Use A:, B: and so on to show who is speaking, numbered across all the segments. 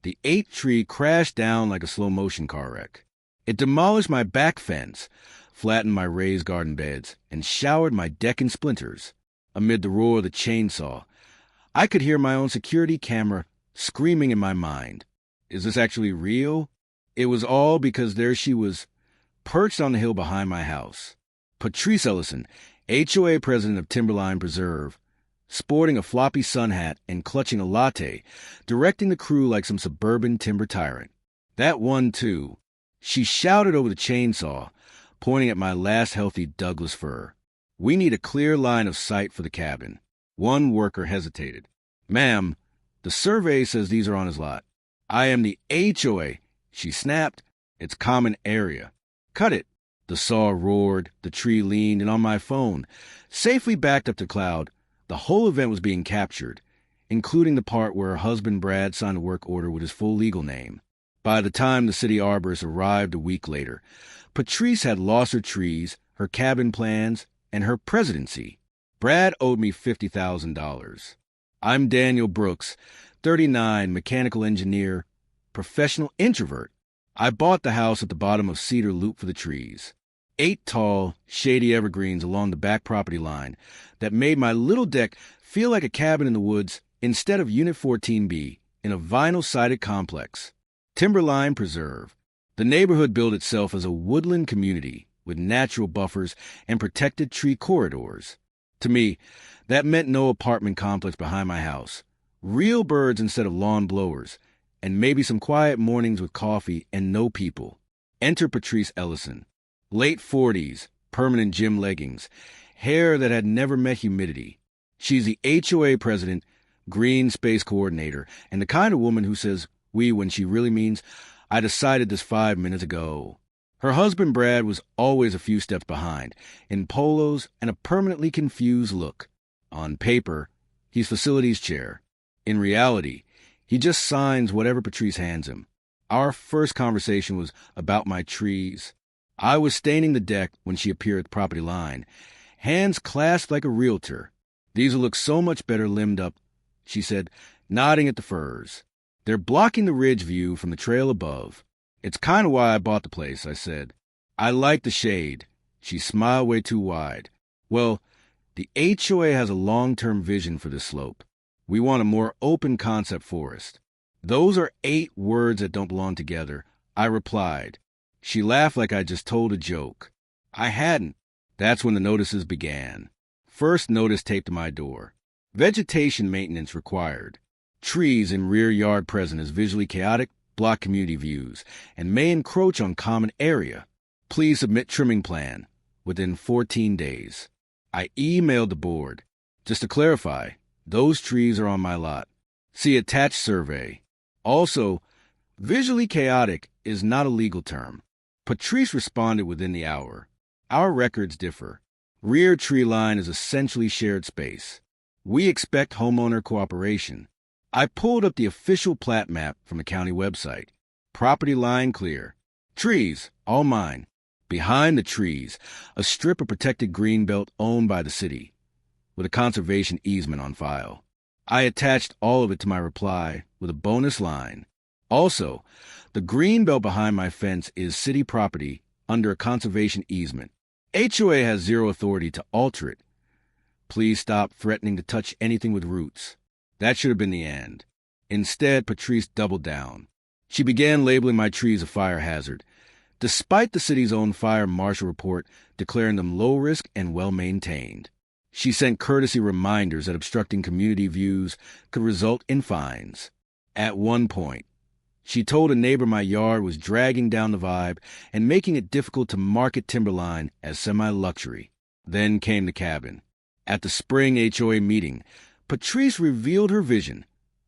A: The 8th tree crashed down like a slow-motion car wreck. It demolished my back fence, flattened my raised garden beds, and showered my deck in splinters. Amid the roar of the chainsaw, I could hear my own security camera screaming in my mind. Is this actually real? It was all because there she was, perched on the hill behind my house. Patrice Ellison, HOA president of Timberline Preserve, sporting a floppy sun hat and clutching a latte, directing the crew like some suburban timber tyrant. That one, too. She shouted over the chainsaw, pointing at my last healthy Douglas fir. We need a clear line of sight for the cabin. One worker hesitated. Ma'am, the survey says these are on his lot. I am the HOA. She snapped. It's common area. Cut it. The saw roared, the tree leaned, and on my phone, safely backed up to cloud, the whole event was being captured, including the part where her husband Brad signed a work order with his full legal name. By the time the city arborist arrived a week later, Patrice had lost her trees, her cabin plans, and her presidency. Brad owed me $50,000. I'm Daniel Brooks, 39, mechanical engineer, professional introvert. I bought the house at the bottom of Cedar Loop for the trees. 8 tall, shady evergreens along the back property line that made my little deck feel like a cabin in the woods instead of Unit 14B in a vinyl-sided complex. Timberline Preserve. The neighborhood billed itself as a woodland community with natural buffers and protected tree corridors. To me, that meant no apartment complex behind my house, real birds instead of lawn blowers, and maybe some quiet mornings with coffee and no people. Enter Patrice Ellison. Late 40s, permanent gym leggings, hair that had never met humidity. She's the HOA president, green space coordinator, and the kind of woman who says we when she really means, I decided this 5 minutes ago. Her husband Brad was always a few steps behind, in polos and a permanently confused look. On paper, he's facilities chair. In reality, he just signs whatever Patrice hands him. Our first conversation was about my trees. I was staining the deck when she appeared at the property line, hands clasped like a realtor. These will look so much better limbed up, she said, nodding at the firs. They're blocking the ridge view from the trail above. It's kind of why I bought the place, I said. I like the shade. She smiled way too wide. Well, the HOA has a long-term vision for this slope. We want a more open concept forest. Those are 8 words that don't belong together, I replied. She laughed like I just told a joke. I hadn't. That's when the notices began. First notice taped to my door. Vegetation maintenance required. Trees in rear yard present as visually chaotic, block community views, and may encroach on common area. Please submit trimming plan within 14 days. I emailed the board. Just to clarify, those trees are on my lot. See attached survey. Also, visually chaotic is not a legal term. Patrice responded within the hour. Our records differ. Rear tree line is essentially shared space. We expect homeowner cooperation. I pulled up the official plat map from the county website. Property line clear. Trees, all mine. Behind the trees, a strip of protected greenbelt owned by the city, with a conservation easement on file. I attached all of it to my reply with a bonus line. Also, the greenbelt behind my fence is city property under a conservation easement. HOA has zero authority to alter it. Please stop threatening to touch anything with roots. That should have been the end. Instead, Patrice doubled down. She began labeling my trees a fire hazard, despite the city's own fire marshal report declaring them low risk and well-maintained. She sent courtesy reminders that obstructing community views could result in fines. At one point, she told a neighbor my yard was dragging down the vibe and making it difficult to market Timberline as semi-luxury. Then came the cabin. At the spring HOA meeting, Patrice revealed her vision,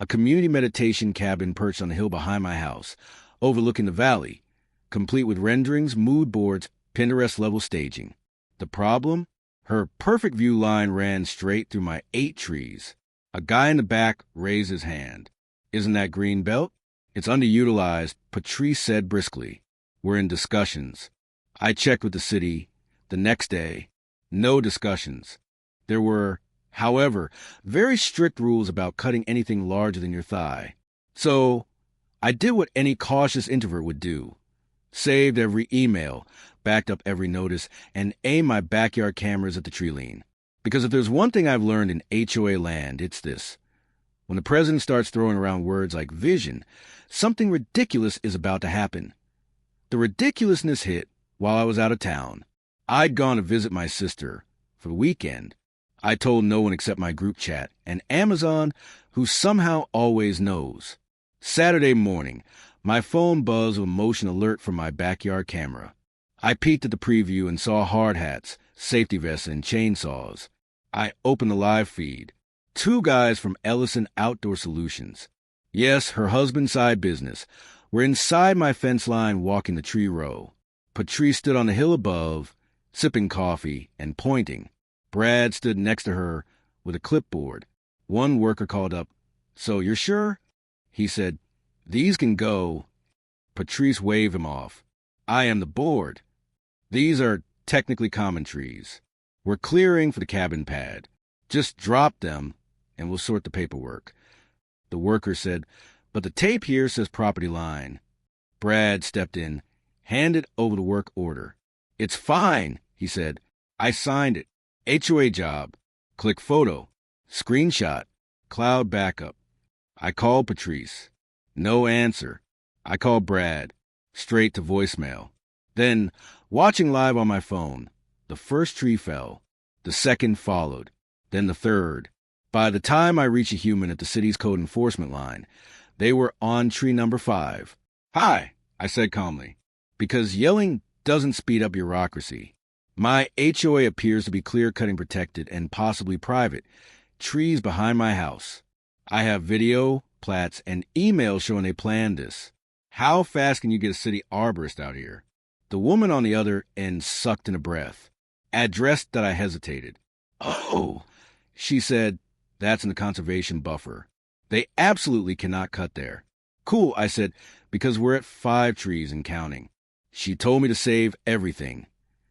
A: a community meditation cabin perched on the hill behind my house, overlooking the valley, complete with renderings, mood boards, Pinterest-level staging. The problem? Her perfect view line ran straight through my 8 trees. A guy in the back raised his hand. Isn't that green belt? It's underutilized, Patrice said briskly. We're in discussions. I checked with the city. The next day, no discussions. There were, however, very strict rules about cutting anything larger than your thigh. So, I did what any cautious introvert would do. Saved every email, backed up every notice, and aimed my backyard cameras at the tree lean. Because if there's one thing I've learned in HOA land, it's this. When the president starts throwing around words like vision, something ridiculous is about to happen. The ridiculousness hit while I was out of town. I'd gone to visit my sister for the weekend. I told no one except my group chat and Amazon, who somehow always knows. Saturday morning, my phone buzzed with motion alert from my backyard camera. I peeked at the preview and saw hard hats, safety vests, and chainsaws. I opened the live feed. 2 guys from Ellison Outdoor Solutions. Yes, her husband's side business. Were inside my fence line walking the tree row. Patrice stood on the hill above, sipping coffee and pointing. Brad stood next to her with a clipboard. One worker called up, "So you're sure?" He said, "These can go." Patrice waved him off. "I am the board. These are technically common trees. We're clearing for the cabin pad. Just drop them and we'll sort the paperwork." The worker said, "But the tape here says property line." Brad stepped in, handed over the work order. "It's fine," he said. "I signed it. HOA job. Click photo. Screenshot. Cloud backup." I called Patrice. No answer. I called Brad. Straight to voicemail. Then, watching live on my phone, the first tree fell. The second followed. Then the third. By the time I reached a human at the city's code enforcement line, they were on tree number 5. "Hi," I said calmly, because yelling doesn't speed up bureaucracy. My HOA appears to be clear-cutting protected and possibly private. Trees behind my house. I have video, plats, and emails showing they planned this. How fast can you get a city arborist out here? The woman on the other end sucked in a breath. Addressed that I hesitated. "Oh," she said, "that's in the conservation buffer. They absolutely cannot cut there." "Cool," I said, "because we're at 5 trees and counting." She told me to save everything,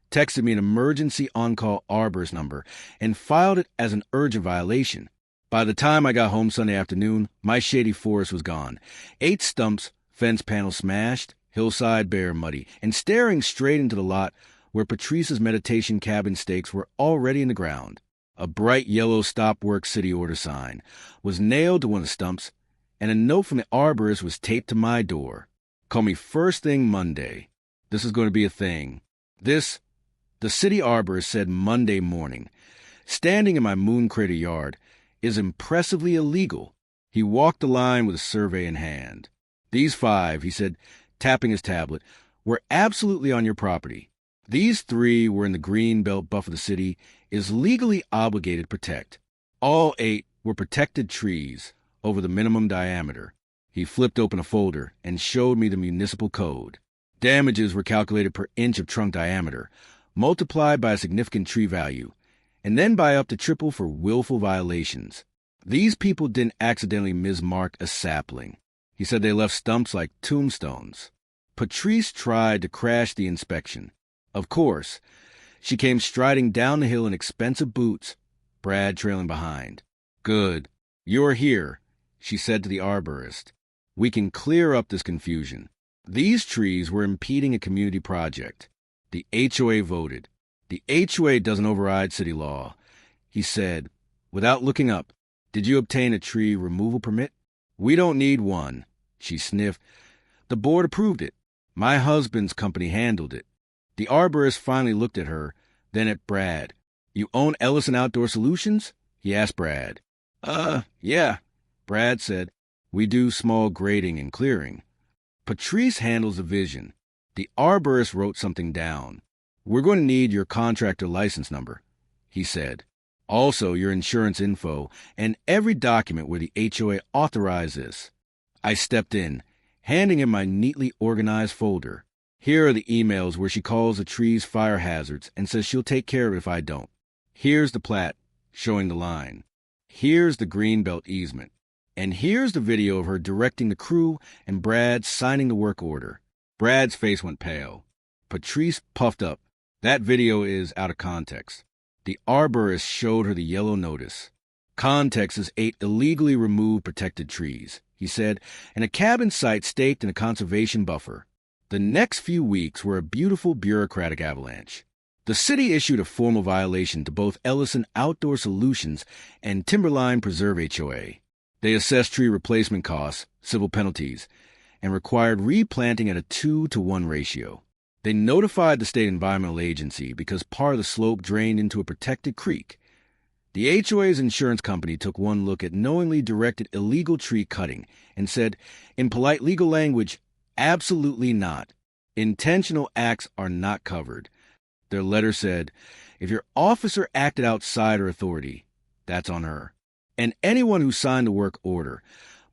A: texted me an emergency on-call arborist number, and filed it as an urgent violation. By the time I got home Sunday afternoon, my shady forest was gone. 8 stumps, fence panel smashed, hillside bare muddy, and staring straight into the lot where Patrice's meditation cabin stakes were already in the ground. A bright yellow stop work city order sign was nailed to one of the stumps, and a note from the arborist was taped to my door. "Call me first thing Monday. This is going to be a thing." The city arborist said Monday morning, standing in my moon crater yard, is impressively illegal. He walked the line with a survey in hand. "These 5, he said, tapping his tablet, "were absolutely on your property. These 3 were in the green belt buffer the city is legally obligated to protect. All 8 were protected trees over the minimum diameter." He flipped open a folder and showed me the municipal code. Damages were calculated per inch of trunk diameter, multiplied by a significant tree value, and then by up to triple for willful violations. These people didn't accidentally mismark a sapling. He said they left stumps like tombstones. Patrice tried to crash the inspection. Of course, she came striding down the hill in expensive boots, Brad trailing behind. "Good. You're here," she said to the arborist. "We can clear up this confusion. These trees were impeding a community project. The HOA voted. The HOA doesn't override city law." He said, without looking up, "Did you obtain a tree removal permit?" "We don't need one," she sniffed. "The board approved it. My husband's company handled it." The arborist finally looked at her, then at Brad. "You own Ellison Outdoor Solutions?" he asked Brad. Yeah," Brad said. "We do small grading and clearing." Patrice handles the vision. The arborist wrote something down. "We're going to need your contractor license number," he said. "Also your insurance info and every document where the HOA authorized this." I stepped in, handing him my neatly organized folder. "Here are the emails where she calls the trees fire hazards and says she'll take care of it if I don't. Here's the plat, showing the line. Here's the greenbelt easement. And here's the video of her directing the crew and Brad signing the work order." Brad's face went pale. Patrice puffed up. "That video is out of context." The arborist showed her the yellow notice. "Context is 8 illegally removed protected trees," he said, and a cabin site staked in a conservation buffer. The next few weeks were a beautiful bureaucratic avalanche. The city issued a formal violation to both Ellison Outdoor Solutions and Timberline Preserve HOA. They assessed tree replacement costs, civil penalties, and required replanting at a 2-to-1 ratio. They notified the state environmental agency because part of the slope drained into a protected creek. The HOA's insurance company took one look at knowingly directed illegal tree cutting and said, in polite legal language, absolutely not. Intentional acts are not covered. Their letter said, if your officer acted outside her authority, that's on her. And anyone who signed the work order,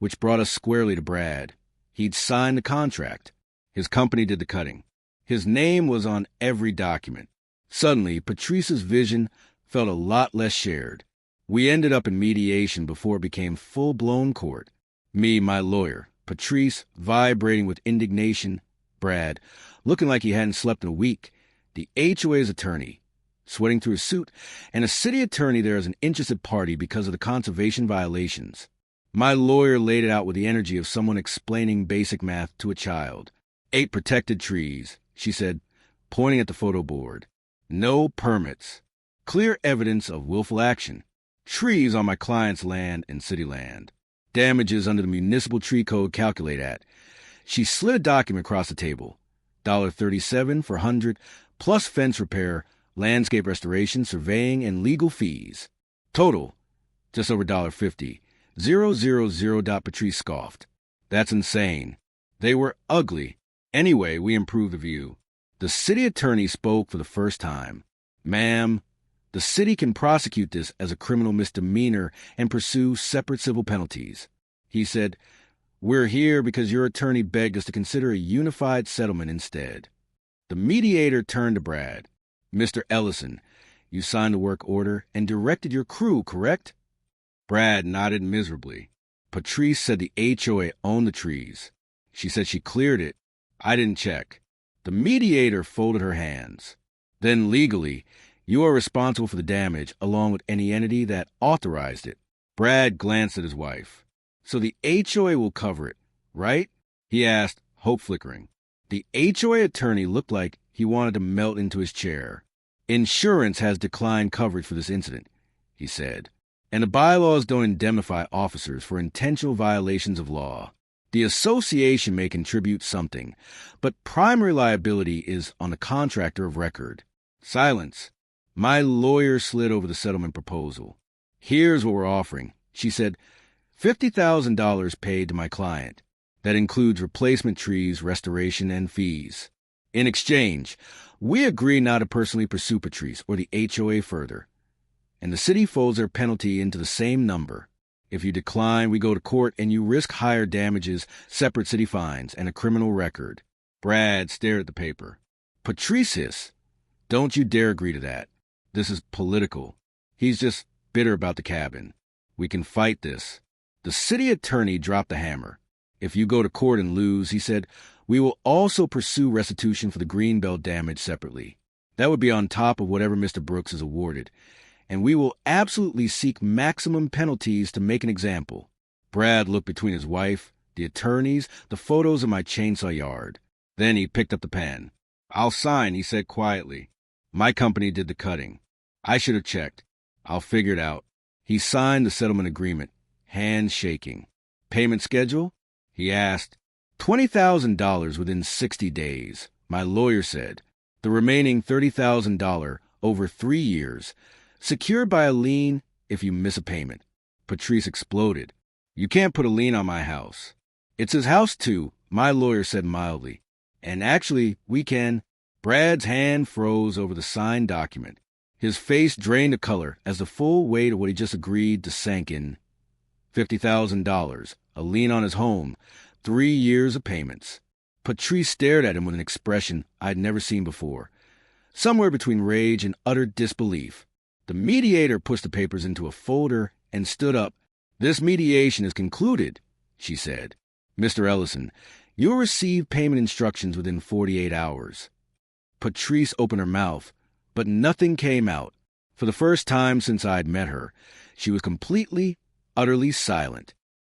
A: which brought us squarely to Brad, he'd signed the contract. His company did the cutting. His name was on every document. Suddenly, Patrice's vision felt a lot less shared. We ended up in mediation before it became full-blown court. Me, my lawyer, Patrice, vibrating with indignation, Brad, looking like he hadn't slept in a week, the HOA's attorney, sweating through his suit, and a city attorney there as an interested party because of the conservation violations. My lawyer laid it out with the energy of someone explaining basic math to a child. 8 protected trees, she said, pointing at the photo board. No permits. Clear evidence of willful action. Trees on my client's land and city land. Damages under the municipal tree code calculate at. She slid a document across the table. $37 for 100, plus fence repair, landscape restoration, surveying, and legal fees. Total, just over $50. 000. Patrice scoffed. That's insane. They were ugly. Anyway, we improved the view. The city attorney spoke for the first time. Ma'am, the city can prosecute this as a criminal misdemeanor and pursue separate civil penalties. He said, we're here because your attorney begged us to consider a unified settlement instead. The mediator turned to Brad. Mr. Ellison, you signed the work order and directed your crew, correct? Brad nodded miserably. Patrice said the HOA owned the trees. She said she cleared it. I didn't check. The mediator folded her hands. Then legally, you are responsible for the damage along with any entity that authorized it. Brad glanced at his wife. So the HOA will cover it, right? He asked, hope flickering. The HOA attorney looked like he wanted to melt into his chair. Insurance has declined coverage for this incident, he said. And the bylaws don't indemnify officers for intentional violations of law. The association may contribute something, but primary liability is on the contractor of record. Silence. My lawyer slid over the settlement proposal. Here's what we're offering, she said. $50,000 paid to my client. That includes replacement trees, restoration, and fees. In exchange, we agree not to personally pursue Patrice or the HOA further. And the city folds their penalty into the same number. If you decline, we go to court and you risk higher damages, separate city fines, and a criminal record. Brad stared at the paper. Patrice hissed, don't you dare agree to that. This is political. He's just bitter about the cabin. We can fight this. The city attorney dropped the hammer. If you go to court and lose, he said, we will also pursue restitution for the greenbelt damage separately. That would be on top of whatever Mr. Brooks is awarded. And we will absolutely seek maximum penalties to make an example. Brad looked between his wife, the attorneys, the photos of my chainsaw yard. Then he picked up the pen. I'll sign, he said quietly. My company did the cutting. I should have checked. I'll figure it out. He signed the settlement agreement, hands shaking. Payment schedule? He asked. $20,000 within 60 days, my lawyer said. The remaining $30,000 over 3 years. Secured by a lien if you miss a payment. Patrice exploded. You can't put a lien on my house. It's his house, too, my lawyer said mildly. And actually, we can. Brad's hand froze over the signed document. His face drained the color as the full weight of what he just agreed to sank in. $50,000, a lien on his home, 3 years of payments. Patrice stared at him with an expression I'd never seen before, somewhere between rage and utter disbelief. The mediator pushed the papers into a folder and stood up. This mediation is concluded, she said. Mr. Ellison, you'll receive payment instructions within 48 hours. Patrice opened her mouth, but nothing came out. For the first time since I'd met her, she was completely, utterly silent.